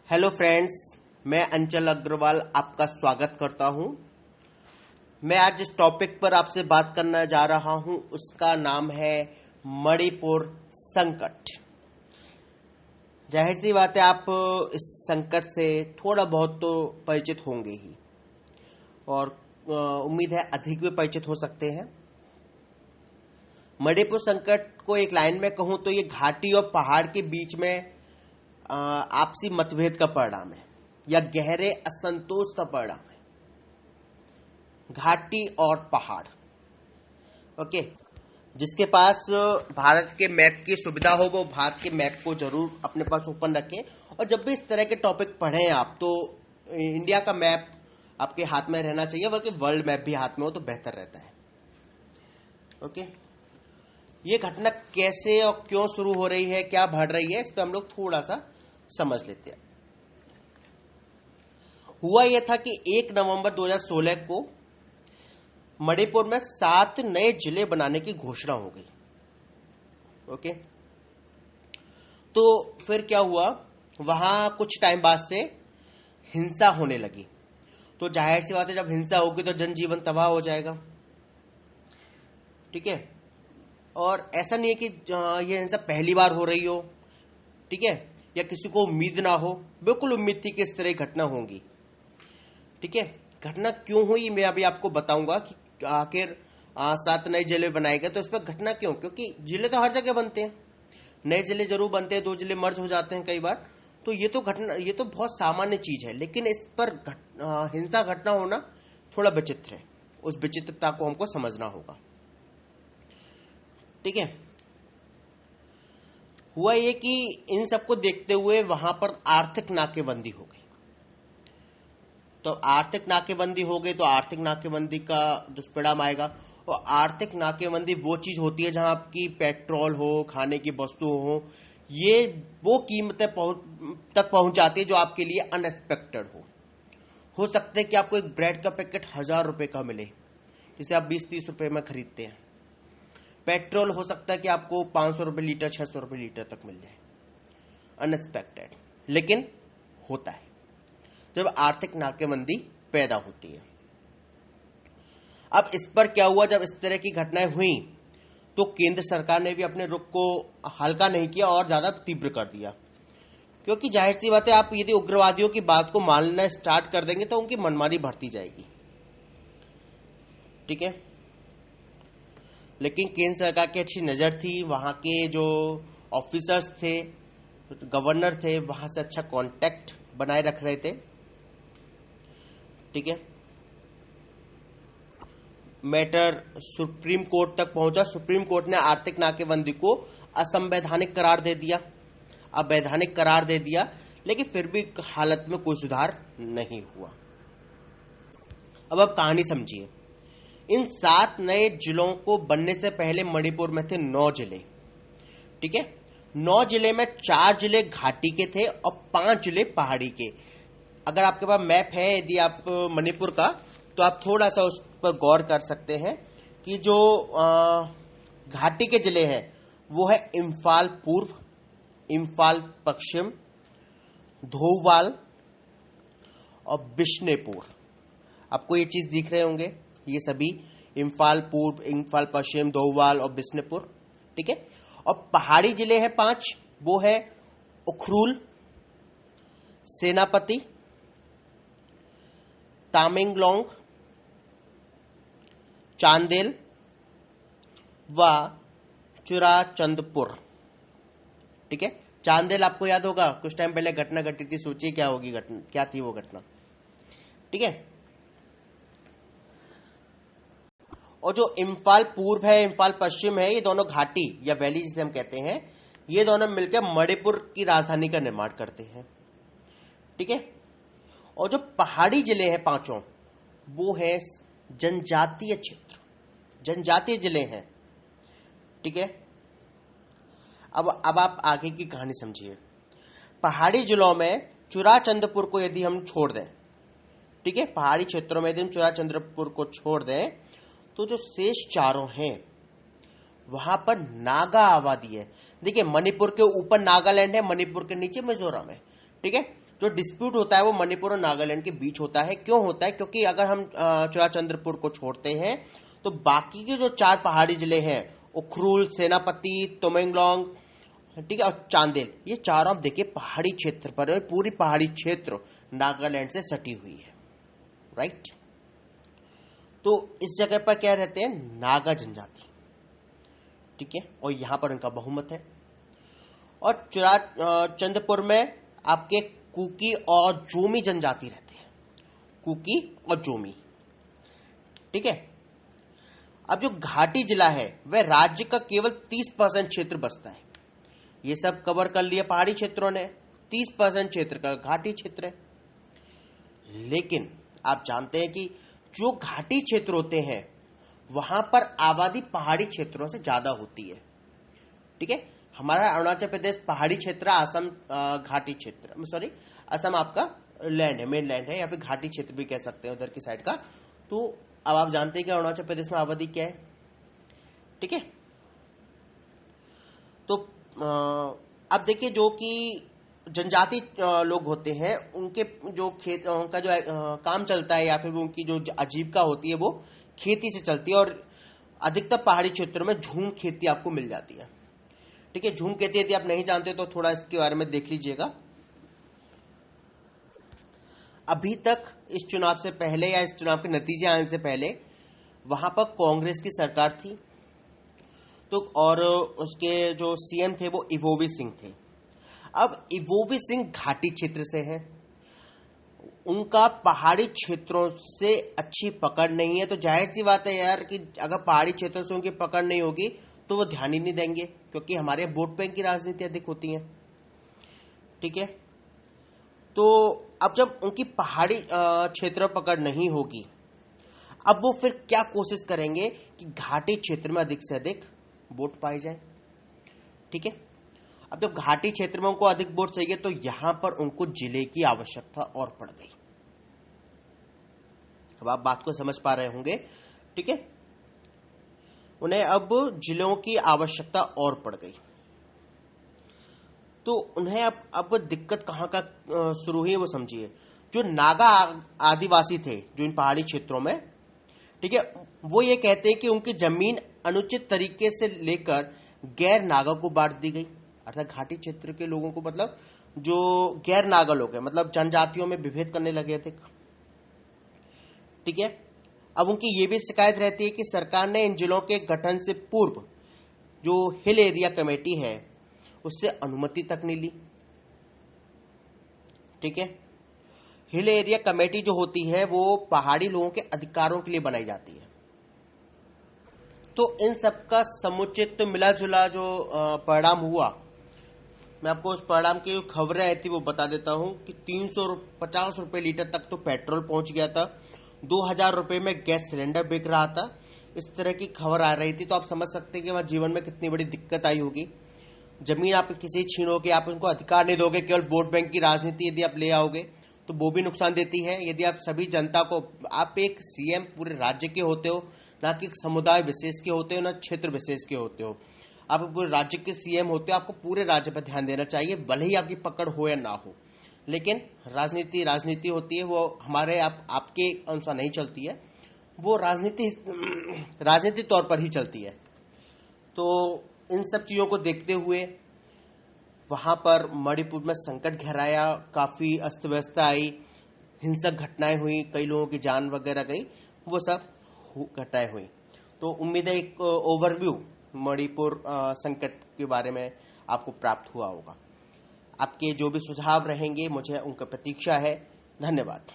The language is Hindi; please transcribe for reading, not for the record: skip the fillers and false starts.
हेलो फ्रेंड्स, मैं अंचल अग्रवाल आपका स्वागत करता हूं। मैं आज जिस टॉपिक पर आपसे बात करना जा रहा हूं उसका नाम है मणिपुर संकट। जाहिर सी बात है, आप इस संकट से थोड़ा बहुत तो परिचित होंगे ही, और उम्मीद है अधिक भी परिचित हो सकते हैं। मणिपुर संकट को एक लाइन में कहूं तो ये घाटी और पहाड़ के बीच में आपसी मतभेद का परिणाम है, या गहरे असंतोष का परिणाम है। घाटी और पहाड़, ओके। जिसके पास भारत के मैप की सुविधा हो वो भारत के मैप को जरूर अपने पास ओपन रखें, और जब भी इस तरह के टॉपिक पढ़ें आप तो इंडिया का मैप आपके हाथ में रहना चाहिए, बल्कि वर्ल्ड मैप भी हाथ में हो तो बेहतर रहता है, ओके। ये घटना कैसे और क्यों शुरू हो रही है, क्या बढ़ रही है, इस पर हम लोग थोड़ा सा समझ लेते हैं। हुआ यह था कि 1 नवंबर 2016 को मणिपुर में 7 नए जिले बनाने की घोषणा हो गई, ओके। तो फिर क्या हुआ, वहां कुछ टाइम बाद से हिंसा होने लगी। तो जाहिर सी बात है, जब हिंसा होगी तो जनजीवन तबाह हो जाएगा, ठीक है। और ऐसा नहीं है कि यह हिंसा पहली बार हो रही हो, ठीक है, या किसी को उम्मीद ना हो। बिल्कुल उम्मीद थी कि इस तरह घटना होगी, ठीक है। घटना क्यों हुई मैं अभी आपको बताऊंगा कि आखिर 7 नए जिले बनाए गए, तो इस पर घटना क्यों। क्योंकि जिले तो हर जगह बनते हैं, नए जिले जरूर बनते हैं, 2 जिले मर्ज हो जाते हैं कई बार, तो ये तो बहुत सामान्य चीज है। लेकिन इस पर हिंसा घटना होना थोड़ा विचित्र है, उस विचित्रता को हमको समझना होगा, ठीक है। हुआ ये कि इन सबको देखते हुए वहां पर आर्थिक नाकेबंदी हो गई। तो आर्थिक नाकेबंदी हो गई तो आर्थिक नाकेबंदी का दुष्परिणाम आएगा। और आर्थिक नाकेबंदी वो चीज होती है जहां आपकी पेट्रोल हो, खाने की वस्तु हो, वो कीमतें तक पहुंच जाती है जो आपके लिए अनएक्सपेक्टेड हो सकता है कि आपको एक ब्रेड का पैकेट 1000 रुपए का मिले, जिसे आप 20-30 रुपए में खरीदते हैं। पेट्रोल हो सकता है कि आपको 500 रुपए लीटर, 600 रुपए लीटर तक मिल जाए, अनएक्सपेक्टेड, लेकिन होता है जब आर्थिक नाकेबंदी पैदा होती है। अब इस पर क्या हुआ, जब इस तरह की घटनाएं हुई तो केंद्र सरकार ने भी अपने रुख को हल्का नहीं किया और ज्यादा तीव्र कर दिया। क्योंकि जाहिर सी बात है, आप यदि उग्रवादियों की बात को मानना स्टार्ट कर देंगे तो उनकी मनमानी बढ़ती जाएगी, ठीक है। लेकिन केंद्र सरकार की अच्छी नजर थी, वहां के जो ऑफिसर्स थे, गवर्नर थे, वहां से अच्छा कांटेक्ट बनाए रख रहे थे, ठीक है। मैटर सुप्रीम कोर्ट तक पहुंचा। सुप्रीम कोर्ट ने आर्थिक नाकेबंदी को असंवैधानिक करार दे दिया, अवैधानिक करार दे दिया, लेकिन फिर भी हालत में कोई सुधार नहीं हुआ। अब आप कहानी समझिए। इन 7 नए जिलों को बनने से पहले मणिपुर में थे 9 जिले, ठीक है। 9 जिले में 4 जिले घाटी के थे और 5 जिले पहाड़ी के। अगर आपके पास मैप है यदि आप मणिपुर का, तो आप थोड़ा सा उस पर गौर कर सकते हैं कि जो घाटी के जिले हैं वो है इम्फाल पूर्व, इम्फाल पश्चिम, धोवाल और बिश्नेपुर। आपको ये चीज दिख रहे होंगे, ये सभी इम्फाल पूर्व, इम्फाल पश्चिम, दोवाल और बिश्नेपुर, ठीक है। और पहाड़ी जिले हैं 5, वो है उखरूल, सेनापति, तामेंगलोंग, चांदेल व चुराचंदपुर, ठीक है। चांदेल आपको याद होगा, कुछ टाइम पहले घटना घटी थी, सोचिए क्या होगी घटना, क्या थी वो घटना, ठीक है। और जो इम्फाल पूर्व है, इम्फाल पश्चिम है, ये दोनों घाटी या वैली जिसे हम कहते हैं, ये दोनों मिलकर मणिपुर की राजधानी का निर्माण करते हैं, ठीक है। और जो पहाड़ी जिले हैं 5, वो है जनजातीय क्षेत्र, जनजातीय जिले हैं, ठीक है। अब आप आगे की कहानी समझिए। पहाड़ी जिलों में चुराचंदपुर को यदि हम छोड़ दें, ठीक है, पहाड़ी क्षेत्रों में यदि हम चुराचंदपुर को छोड़ दें, तो जो शेष 4 हैं वहां पर नागा आबादी है। देखिए, मणिपुर के ऊपर नागालैंड है, मणिपुर के नीचे मिजोरम है, ठीक है। जो डिस्प्यूट होता है वो मणिपुर और नागालैंड के बीच होता है। क्यों होता है? क्योंकि अगर हम चुराचंद्रपुर को छोड़ते हैं तो बाकी के जो 4 पहाड़ी जिले हैं, उखरुल, सेनापति, तमेंगलोंग, ठीक है, और चांदेल, ये चारों आप देखिए पहाड़ी क्षेत्र पर है। पूरी पहाड़ी क्षेत्र नागालैंड से सटी हुई है, राइट। तो इस जगह पर क्या रहते हैं? नागा जनजाति, ठीक है, और यहां पर उनका बहुमत है। और चुराचंद्रपुर में आपके कुकी और जोमी जनजाति रहते हैं, कुकी और जोमी, ठीक है। अब जो घाटी जिला है वह राज्य का केवल 30% क्षेत्र बसता है। ये सब कवर कर लिया पहाड़ी क्षेत्रों ने, 30% क्षेत्र का घाटी क्षेत्र है। लेकिन आप जानते हैं कि जो घाटी क्षेत्र होते हैं वहां पर आबादी पहाड़ी क्षेत्रों से ज्यादा होती है, ठीक है। हमारा अरुणाचल प्रदेश पहाड़ी क्षेत्र, असम घाटी क्षेत्र, सॉरी असम आपका लैंड है, मेन लैंड है, या फिर घाटी क्षेत्र भी कह सकते हैं उधर की साइड का। तो अब आप जानते हैं कि अरुणाचल प्रदेश में आबादी क्या है, ठीक है। तो अब देखिए जो कि जनजाति लोग होते हैं उनके जो खेत, उनका जो काम चलता है या फिर उनकी जो आजीविका होती है वो खेती से चलती है। और अधिकतर पहाड़ी क्षेत्रों में झूम खेती आपको मिल जाती है, ठीक है। झूम खेती यदि आप नहीं जानते तो थोड़ा इसके बारे में देख लीजिएगा। अभी तक इस चुनाव से पहले या इस चुनाव के नतीजे आने से पहले वहां पर कांग्रेस की सरकार थी, तो और उसके जो सीएम थे वो इवोवी सिंह थे। अब इवोवी सिंह घाटी क्षेत्र से हैं, उनका पहाड़ी क्षेत्रों से अच्छी पकड़ नहीं है। तो जाहिर सी बात है यार कि अगर पहाड़ी क्षेत्रों से उनकी पकड़ नहीं होगी तो वो ध्यान ही नहीं देंगे, क्योंकि हमारे वोट बैंक की राजनीति अधिक होती है, ठीक है। तो अब जब उनकी पहाड़ी क्षेत्र पकड़ नहीं होगी, अब वो फिर क्या कोशिश करेंगे कि घाटी क्षेत्र में अधिक से अधिक वोट पाए जाए, ठीक है। अब जब घाटी क्षेत्र में उनको अधिक वोट चाहिए तो यहां पर उनको जिले की आवश्यकता और पड़ गई। अब आप बात को समझ पा रहे होंगे, ठीक है। उन्हें अब जिलों की आवश्यकता और पड़ गई। तो उन्हें अब दिक्कत कहां का शुरू हुई वो समझिए। जो नागा आदिवासी थे जो इन पहाड़ी क्षेत्रों में, ठीक है, वो ये कहते हैं कि उनकी जमीन अनुचित तरीके से लेकर गैर नागा को बांट दी गई। अर्थात घाटी क्षेत्र के लोगों को, मतलब जो गैर नागा लोग हैं, मतलब जनजातियों में विभेद करने लगे थे, ठीक है। अब उनकी ये भी शिकायत रहती है कि सरकार ने इन जिलों के गठन से पूर्व जो हिल एरिया कमेटी है उससे अनुमति तक नहीं ली, ठीक है। हिल एरिया कमेटी जो होती है वो पहाड़ी लोगों के अधिकारों के लिए बनाई जाती है। तो इन सबका समुचित मिला जुला जो परिणाम हुआ, मैं आपको उस परिणाम की खबरें आई थी वो बता देता हूं कि 350 रुपए लीटर तक तो पेट्रोल पहुंच गया था, 2000 रुपए में गैस सिलेंडर बिक रहा था। इस तरह की खबर आ रही थी। तो आप समझ सकते हैं कि वहां जीवन में कितनी बड़ी दिक्कत आई होगी। जमीन आप किसी छीनोगे, आप उनको अधिकार नहीं दोगे, केवल वोट बैंक की राजनीति यदि आप ले आओगे तो वो भी नुकसान देती है। यदि आप सभी जनता को, आप एक सीएम पूरे राज्य के होते हो, ना कि समुदाय विशेष के होते हो, ना क्षेत्र विशेष के होते हो, आप पूरे राज्य के सीएम होते हो, आपको पूरे राज्य पर ध्यान देना चाहिए, भले ही आपकी पकड़ हो या ना हो। लेकिन राजनीति होती है, वो हमारे आपके अनुसार नहीं चलती है, वो राजनीति तौर पर ही चलती है। तो इन सब चीजों को देखते हुए वहां पर मणिपुर में संकट गहराया, काफी अस्त व्यवस्था आई, हिंसक घटनाएं हुई, कई लोगों की जान वगैरह गई, वो सब घटनाएं हुई। तो उम्मीद है एक ओवरव्यू मणिपुर संकट के बारे में आपको प्राप्त हुआ होगा। आपके जो भी सुझाव रहेंगे मुझे उनका प्रतीक्षा है। धन्यवाद।